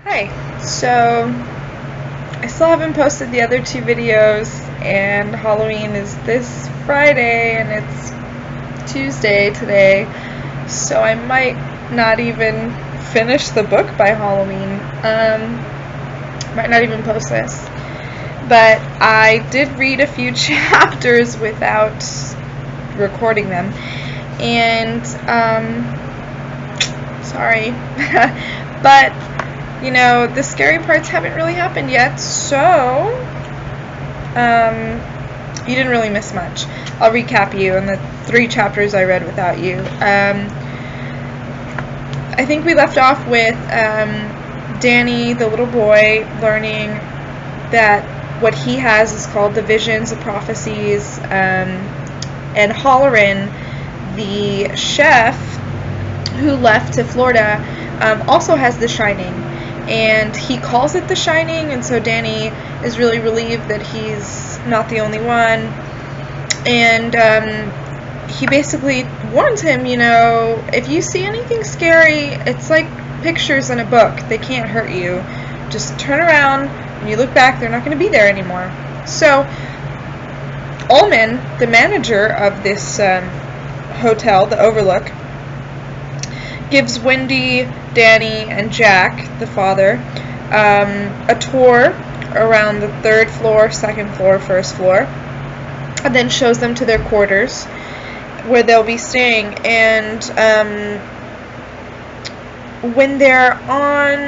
Hi. So, I still haven't posted the other two videos, and Halloween is this Friday, and it's Tuesday today, so I might not even finish the book by Halloween. Might not even post this. But I did read a few chapters without recording them, and, sorry. But the scary parts haven't really happened yet, so you didn't really miss much. I'll recap you on the 3 chapters I read without you. I think we left off with Danny, the little boy, learning that what he has is called the visions, the prophecies, and Halloran, the chef who left to Florida, also has the Shining. And he calls it the Shining, and so Danny is really relieved that he's not the only one. And he basically warns him, if you see anything scary, it's like pictures in a book. They can't hurt you. Just turn around, and you look back, they're not going to be there anymore. So, Ullman, the manager of this hotel, the Overlook, gives Wendy, Danny, and Jack, the father, a tour around the 3rd floor, 2nd floor, 1st floor, and then shows them to their quarters where they'll be staying. And when they're on,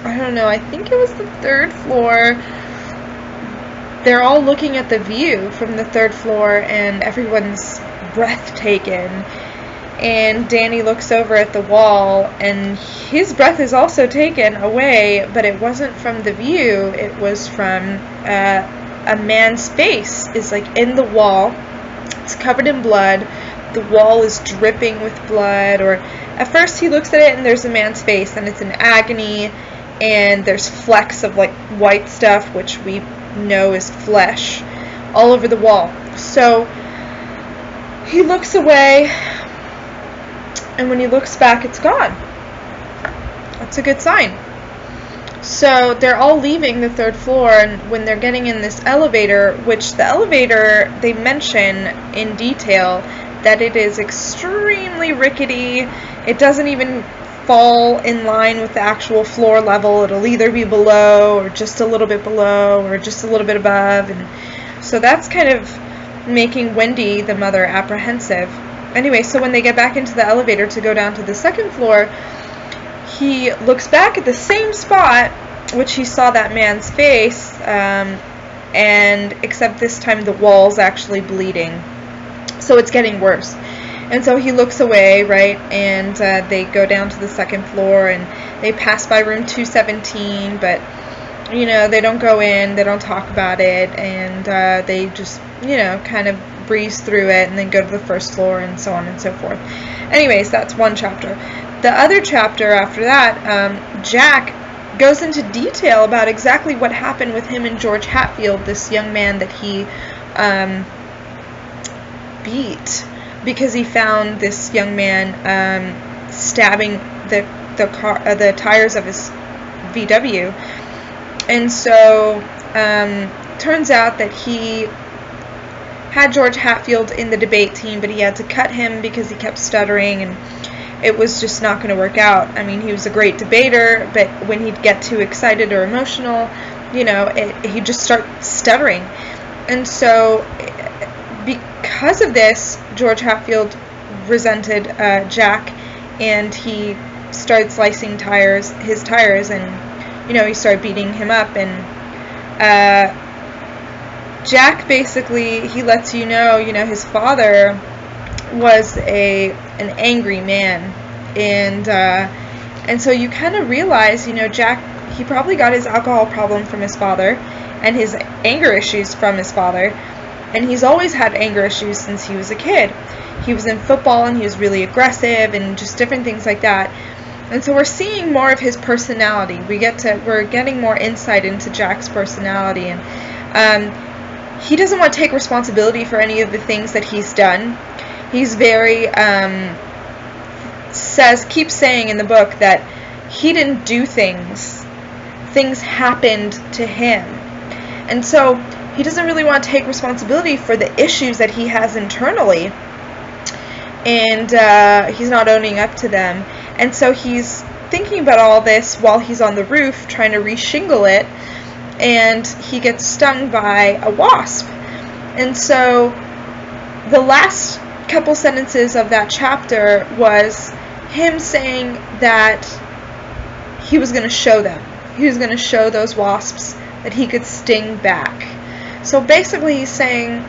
I don't know, I think it was the 3rd floor, they're all looking at the view from the 3rd floor, and everyone's breathtaking. And Danny looks over at the wall, and his breath is also taken away, but it wasn't from the view, it was from a man's face is like in the wall. It's covered in blood. The wall is dripping with blood. Or at first he looks at it and there's a man's face, and it's in agony, and there's flecks of like white stuff, which we know is flesh, all over the wall. So he looks away, and when he looks back, it's gone. That's a good sign. So they're all leaving the 3rd floor, and when they're getting in this elevator, which the elevator, they mention in detail that it is extremely rickety. It doesn't even fall in line with the actual floor level. It'll either be below, or just a little bit below, or just a little bit above. And so that's kind of making Wendy, the mother, apprehensive. Anyway, so when they get back into the elevator to go down to the 2nd floor, he looks back at the same spot, which he saw that man's face, and except this time the wall's actually bleeding. So it's getting worse. And so he looks away, right, and they go down to the 2nd floor, and they pass by room 217, but, they don't go in, they don't talk about it, and they just, kind of breeze through it and then go to the 1st floor and so on and so forth. Anyways, that's one chapter. The other chapter after that, Jack goes into detail about exactly what happened with him and George Hatfield, this young man that he beat because he found this young man stabbing the tires of his VW. And so turns out that he had George Hatfield in the debate team, but he had to cut him because he kept stuttering, and it was just not going to work out. I mean, he was a great debater, but when he'd get too excited or emotional, he'd just start stuttering. And so because of this, George Hatfield resented Jack, and he started slicing his tires, and he started beating him up. And Jack basically, he lets you know, his father was an angry man, and so you kind of realize, Jack, he probably got his alcohol problem from his father, and his anger issues from his father, and he's always had anger issues since he was a kid. He was in football, and he was really aggressive, and just different things like that. And so we're seeing more of his personality. We're getting more insight into Jack's personality, and he doesn't want to take responsibility for any of the things that he's done. He's very keeps saying in the book that he didn't do things. Things happened to him. And so he doesn't really want to take responsibility for the issues that he has internally. And he's not owning up to them. And so he's thinking about all this while he's on the roof trying to reshingle it. And he gets stung by a wasp. And so the last couple sentences of that chapter was him saying that he was going to show them. He was going to show those wasps that he could sting back. So basically he's trying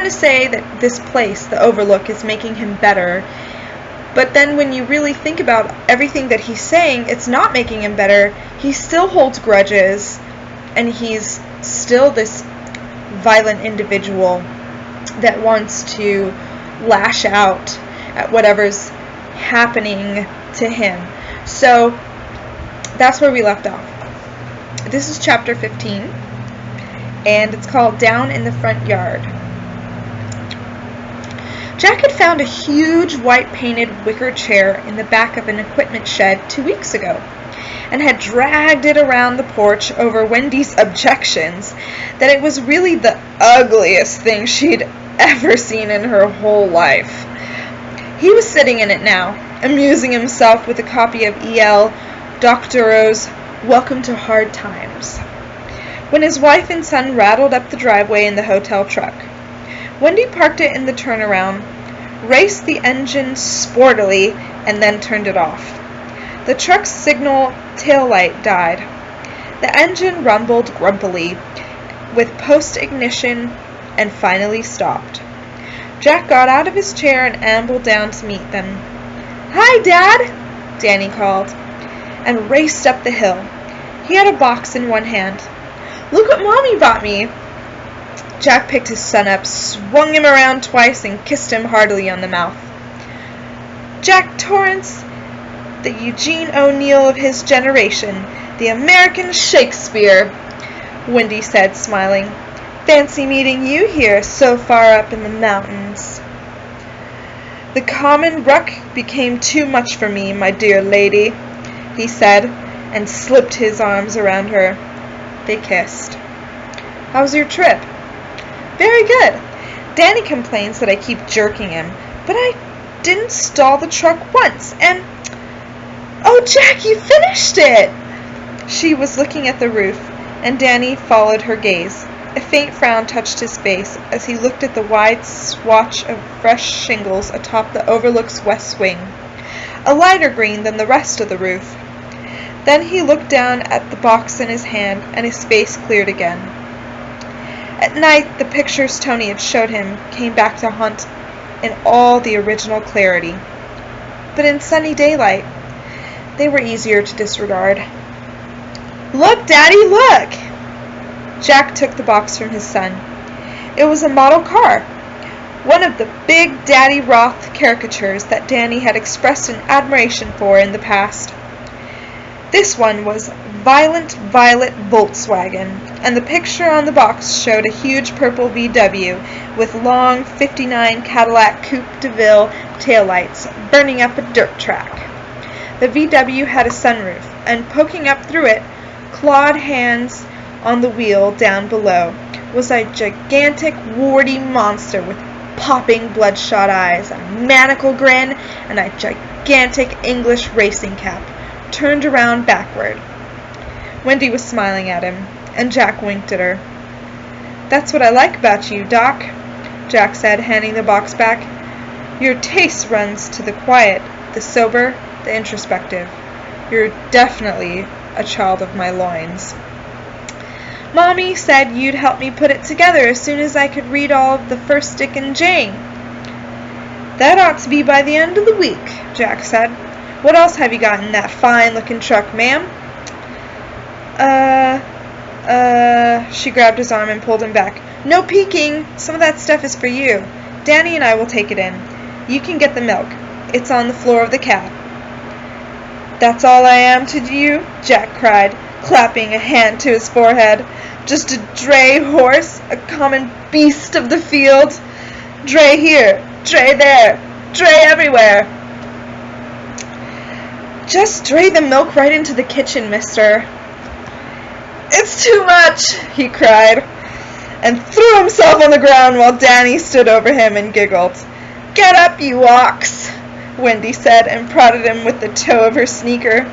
to say that this place, the Overlook, is making him better. But then when you really think about everything that he's saying, it's not making him better. He still holds grudges, and he's still this violent individual that wants to lash out at whatever's happening to him. So that's where we left off. This is chapter 15, and it's called Down in the Front Yard. Jack had found a huge white-painted wicker chair in the back of an equipment shed 2 weeks ago, and had dragged it around the porch over Wendy's objections that it was really the ugliest thing she'd ever seen in her whole life. He was sitting in it now, amusing himself with a copy of E.L. Doctorow's Welcome to Hard Times, when his wife and son rattled up the driveway in the hotel truck. Wendy parked it in the turnaround, raced the engine sportily, and then turned it off. The truck's signal taillight died. The engine rumbled grumpily with post-ignition and finally stopped. Jack got out of his chair and ambled down to meet them. "Hi, Dad," Danny called, and raced up the hill. He had a box in one hand. "Look what Mommy bought me." Jack picked his son up, swung him around twice, and kissed him heartily on the mouth. "Jack Torrance, the Eugene O'Neill of his generation, the American Shakespeare," Wendy said, smiling. "Fancy meeting you here, so far up in the mountains." "The common ruck became too much for me, my dear lady," he said, and slipped his arms around her. They kissed. "How was your trip?" "Very good. Danny complains that I keep jerking him, but I didn't stall the truck once, and... Oh, Jack, you finished it!" She was looking at the roof, and Danny followed her gaze. A faint frown touched his face as he looked at the wide swatch of fresh shingles atop the Overlook's west wing, a lighter green than the rest of the roof. Then he looked down at the box in his hand, and his face cleared again. At night, the pictures Tony had showed him came back to haunt in all the original clarity. But in sunny daylight, they were easier to disregard. "Look, Daddy, look!" Jack took the box from his son. It was a model car, one of the big Daddy Roth caricatures that Danny had expressed an admiration for in the past. This one was Violent Violet Volkswagen, and the picture on the box showed a huge purple VW with long 59 Cadillac Coupe de Ville taillights burning up a dirt track. The VW had a sunroof, and poking up through it, clawed hands on the wheel down below, was a gigantic, warty monster with popping bloodshot eyes, a manacle grin, and a gigantic English racing cap, turned around backward. Wendy was smiling at him, and Jack winked at her. "That's what I like about you, Doc," Jack said, handing the box back. "Your taste runs to the quiet, the sober, the introspective. You're definitely a child of my loins." "Mommy said you'd help me put it together as soon as I could read all of the first Dick and Jane." "That ought to be by the end of the week," Jack said. "What else have you got in that fine-looking truck, ma'am?" She grabbed his arm and pulled him back. "No peeking. Some of that stuff is for you. Danny and I will take it in. You can get the milk. It's on the floor of the cab." "That's all I am to you?" Jack cried, clapping a hand to his forehead. "Just a dray horse, a common beast of the field. Dray here, dray there, dray everywhere." Just drain the milk right into the kitchen, mister. It's too much, he cried, and threw himself on the ground while Danny stood over him and giggled. Get up, you ox, Wendy said, and prodded him with the toe of her sneaker.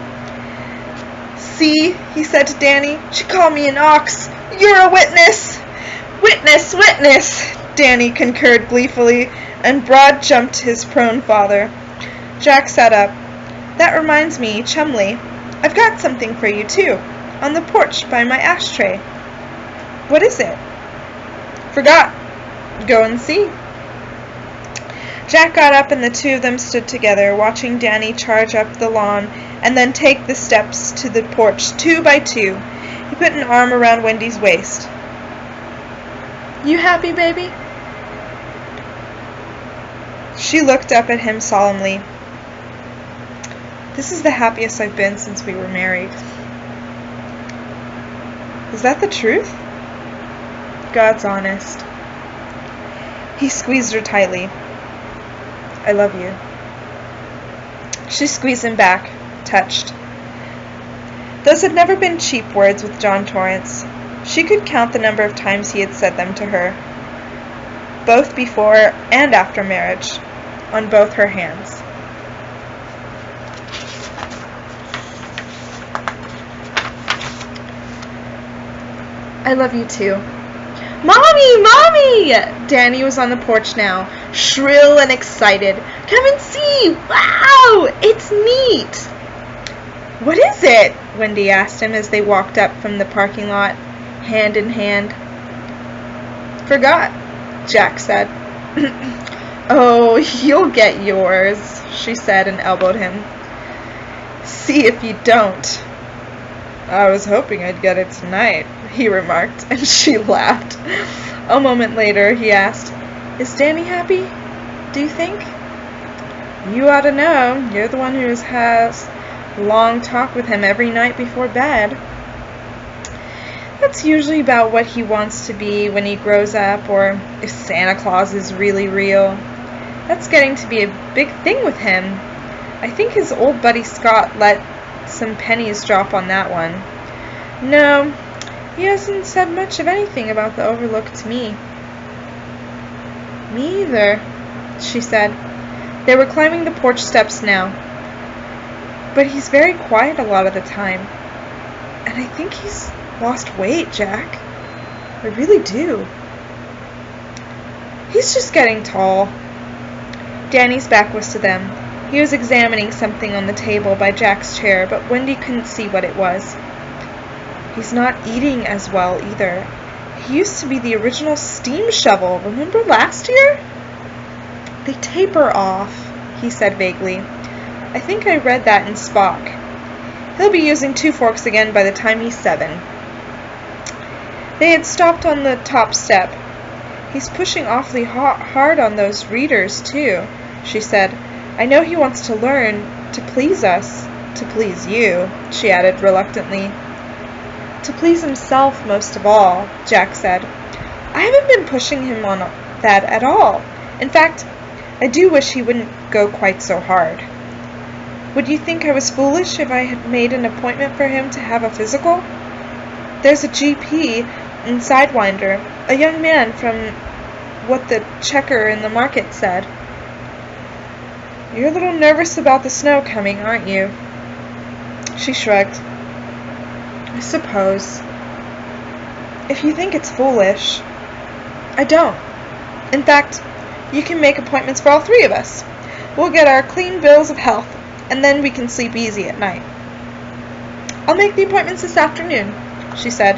See, he said to Danny, she called me an ox. You're a witness. Witness, witness, Danny concurred gleefully, and Broad jumped his prone father. Jack sat up. That reminds me, Chumley, I've got something for you, too, on the porch by my ashtray. What is it? Forgot. Go and see. Jack got up and the two of them stood together, watching Danny charge up the lawn and then take the steps to the porch 2 by 2. He put an arm around Wendy's waist. You happy, baby? She looked up at him solemnly. This is the happiest I've been since we were married. Is that the truth? God's honest. He squeezed her tightly. I love you. She squeezed him back, touched. Those had never been cheap words with John Torrance. She could count the number of times he had said them to her, both before and after marriage, on both her hands. I love you too. Mommy! Mommy! Danny was on the porch now, shrill and excited. Come and see! Wow! It's neat! What is it? Wendy asked him as they walked up from the parking lot, hand in hand. Forgot, Jack said. Oh, you'll get yours, she said and elbowed him. See if you don't. I was hoping I'd get it tonight, he remarked, and she laughed. A moment later, he asked, Is Danny happy, do you think? You ought to know. You're the one who has a long talk with him every night before bed. That's usually about what he wants to be when he grows up, or if Santa Claus is really real. That's getting to be a big thing with him. I think his old buddy Scott let some pennies drop on that one. No, he hasn't said much of anything about the Overlook to me. Me either, she said. They were climbing the porch steps now. But he's very quiet a lot of the time. And I think he's lost weight, Jack. I really do. He's just getting tall. Danny's back was to them. He was examining something on the table by Jack's chair, but Wendy couldn't see what it was. He's not eating as well, either. He used to be the original steam shovel. Remember last year? They taper off, he said vaguely. I think I read that in Spock. He'll be using 2 forks again by the time he's 7. They had stopped on the top step. He's pushing awfully hard on those readers, too, she said. I know he wants to learn to please us, to please you, she added reluctantly. To please himself most of all, Jack said. I haven't been pushing him on that at all. In fact, I do wish he wouldn't go quite so hard. Would you think I was foolish if I had made an appointment for him to have a physical? There's a GP in Sidewinder, a young man from what the checker in the market said. You're a little nervous about the snow coming, aren't you? She shrugged. I suppose. If you think it's foolish. I don't. In fact, you can make appointments for all 3 of us. We'll get our clean bills of health, and then we can sleep easy at night. I'll make the appointments this afternoon, she said.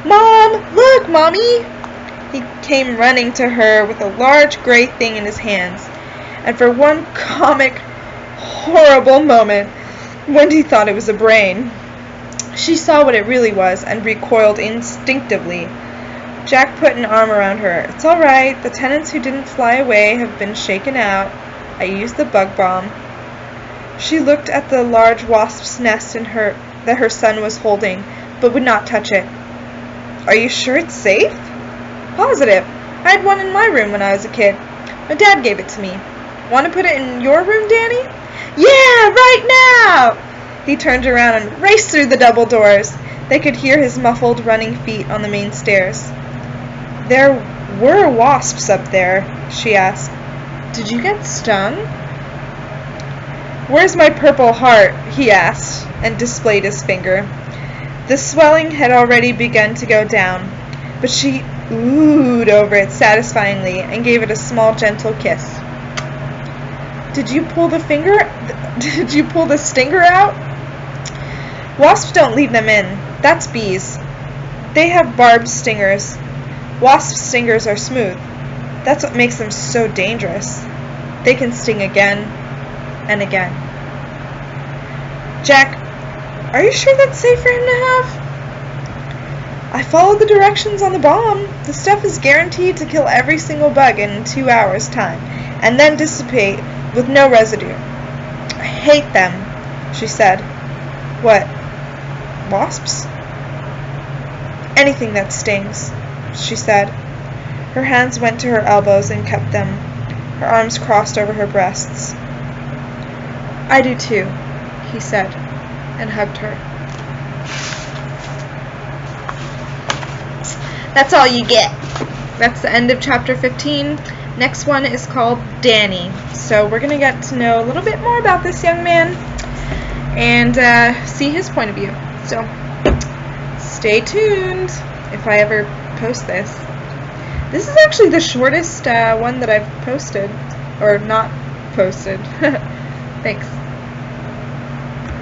Mom! Look, Mommy! He came running to her with a large gray thing in his hands, and for one comic, horrible moment, Wendy thought it was a brain. She saw what it really was and recoiled instinctively. Jack put an arm around her. It's all right. The tenants who didn't fly away have been shaken out. I used the bug bomb. She looked at the large wasp's nest that her son was holding, but would not touch it. Are you sure it's safe? Positive. I had one in my room when I was a kid. My dad gave it to me. Want to put it in your room, Danny? Yeah, right now! He turned around and raced through the double doors. They could hear his muffled running feet on the main stairs. "There were wasps up there," she asked. "Did you get stung?" "Where's my purple heart?" he asked, and displayed his finger. The swelling had already begun to go down, but she oohed over it satisfyingly and gave it a small, gentle kiss. Did you pull the stinger out?" "Wasps don't leave them in. That's bees. They have barbed stingers. Wasp stingers are smooth. That's what makes them so dangerous. They can sting again and again." "Jack, are you sure that's safe for him to have?" "I followed the directions on the bomb. The stuff is guaranteed to kill every single bug in 2 hours' time, and then dissipate with no residue." "I hate them," she said. "What? Wasps?" "Anything that stings," she said. Her hands went to her elbows and kept them, her arms crossed over her breasts. "I do too," he said, and hugged her. That's all you get. That's the end of chapter 15. Next one is called Danny. So we're going to get to know a little bit more about this young man and see his point of view. So stay tuned if I ever post this. This is actually the shortest one that I've posted, or not posted. Thanks.